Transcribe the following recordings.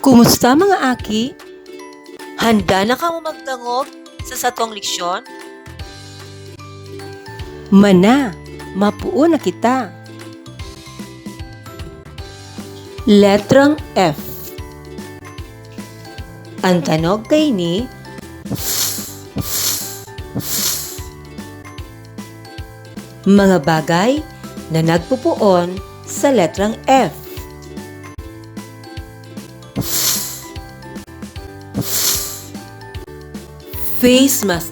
Kumusta mga aki? Handa na ka mo magdangog sa satong leksyon? Mana, mapuo na kita. Letrang F. Ang tanog kay ni mga bagay na nagpupuon sa letrang F. Face mask.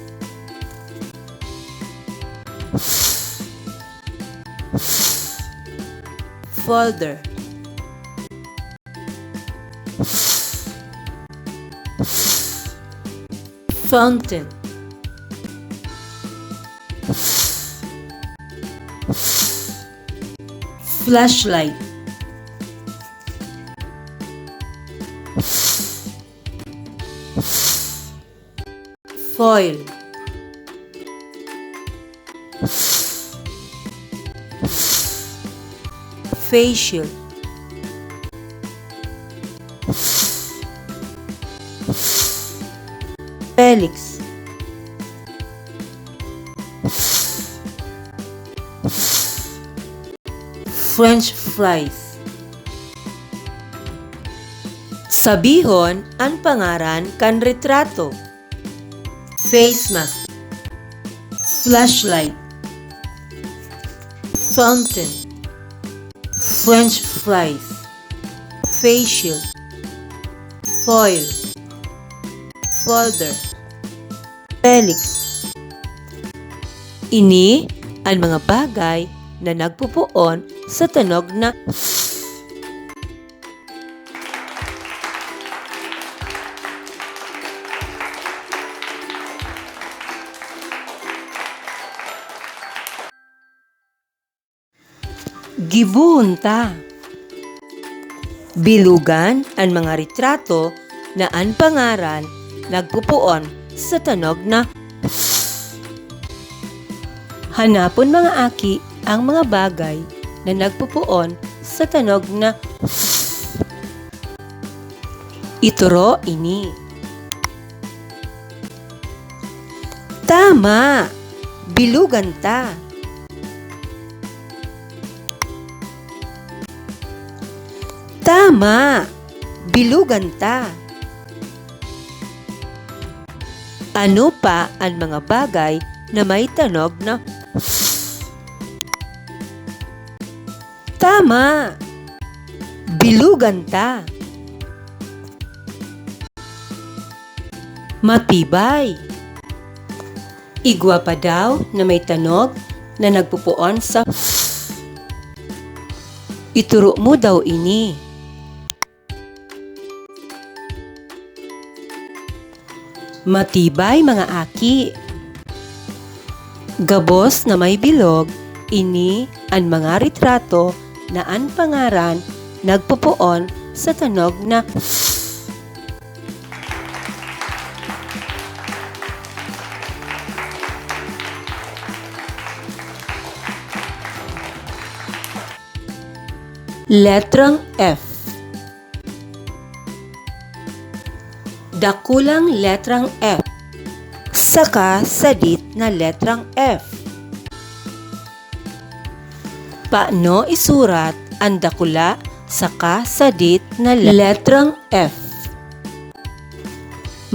Folder. Fountain. Flashlight. Foil. Facial. Helix. French fries. Sabihon ang pangaran kan retrato. Face mask. Flashlight. Fountain. French fries. Facial. Foil. Folder. Helix. Ini ang mga bagay na nagpupuon sa tunog na gibuhon ta. Bilugan ang mga retrato na ang pangaran nagpupuon sa tunog na hanapon mga aki ang mga bagay na nagpupuon sa tunog na ituro ini. Tama! Bilugan ta. Tama! Bilugan ta. Ano pa ang mga bagay na may tunog na tama! Bilugan ta. Matibay. Igwa pa daw na may tunog na nagpupuon sa ituro mo daw ini. Matibay mga aki. Gabos na may bilog, ini ang mga retrato na ang pangaran nagpupuon sa tunog na letrang F. Dakulang letrang F saka sadit na letrang F. Paano isurat ang dakula saka sadit na letrang F?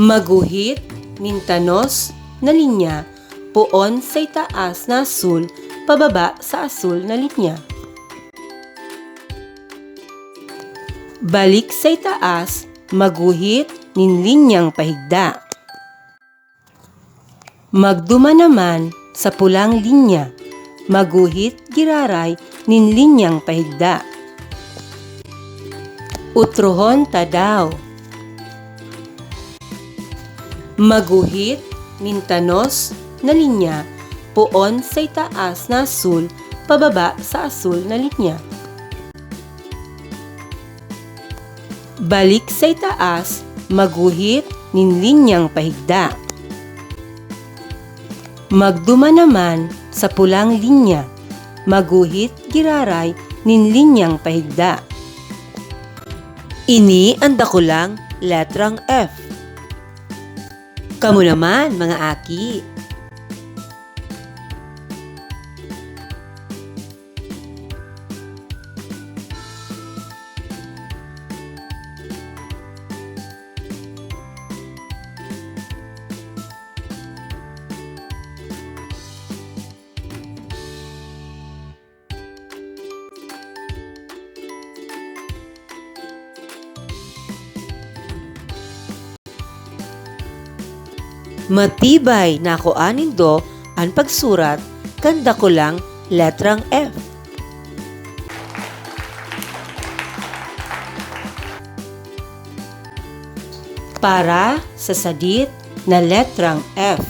Maguhit nintanos na linya puon sa itaas na asul pababa sa asul na linya. Balik sa itaas, maguhit nin linyang pahigda. Magduma naman sa pulang linya, maguhit giraray nin linyang pahigda. Utrohon ta daw. Maguhit nin tanos na linya puon sa itaas na asul pababa sa asul na linya. Balik sa itaas, maguhit nin linyang pahigda. Magduma naman sa pulang linya. Maguhit giraray nin linyang pahigda. Ini ang dakulang letrang F. Kamu naman, mga aki. Matibay na kuanin do ang pagsurat kan dakulang letrang F. Para sa sadit na letrang F.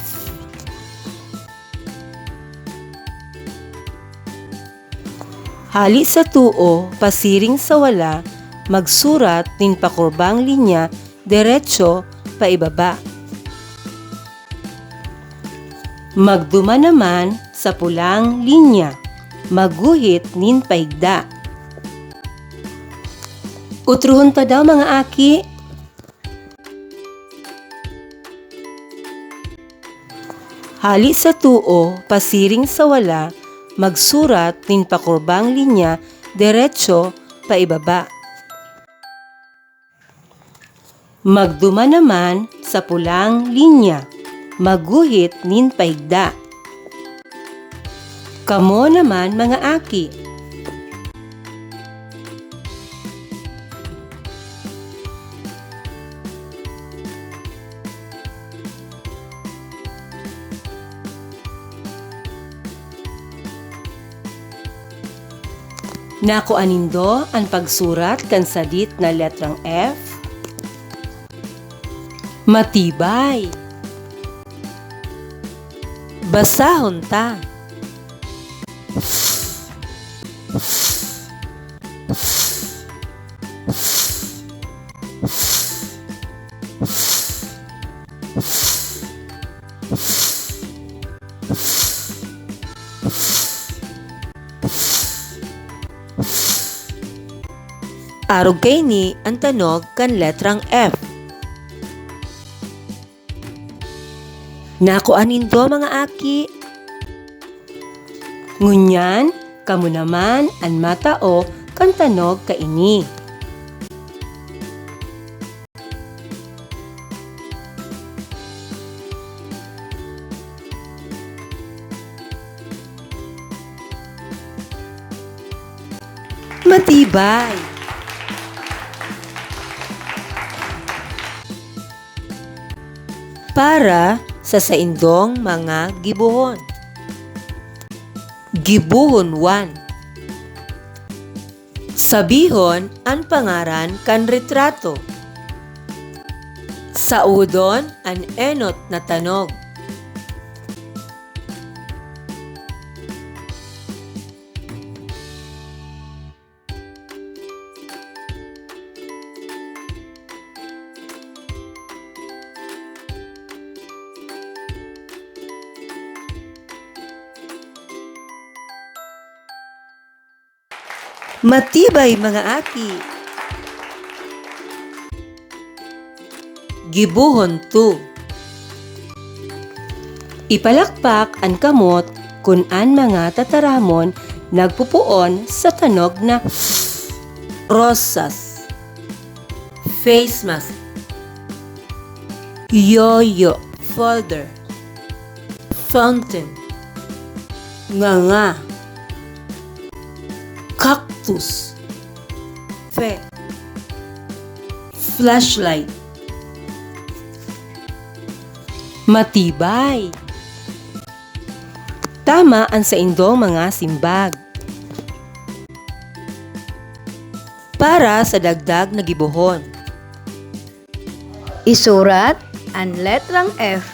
Hali sa tuo, pasiring sa wala, magsurat nin pakurbang linya, diretso, paibaba. Magduma naman sa pulang linya, maguhit nin paigda. Utruhon pa daw, mga aki. Hali sa tuo, pasiring sa wala, magsurat nin pakurbang linya, diretso, paibaba. Magduma naman sa pulang linya, maguhit nin paigda. Kamo naman, mga aki. Nakuanindo ang pagsurat kan sadit na letrang F. Matibay. Basahon ta. Arog kay ni ang tanog kan letrang F. Nakuanin do, mga aki. Ngunyan, kamu naman ang matao kan tanog kaini. Matibay. Para sa saindong mga gibuhon. Gibuhon 1. Sabihon ang pangaran kan retrato. Saudon ang enot na tanog. Matibay, mga aki. Gibuhon 2. Ipalakpak ang kamot kung an mga tataramon nagpupuon sa tanog na rosas, face mask, yoyo, folder, fountain, nganga, cactus, flashlight. Matibay. Tama ang sa indong mga simbag. Para sa dagdag na gibuhon. Isurat ang letrang F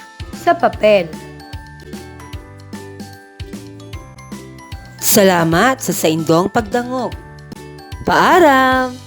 sa papel. Salamat sa indong pagdangog. Paaram!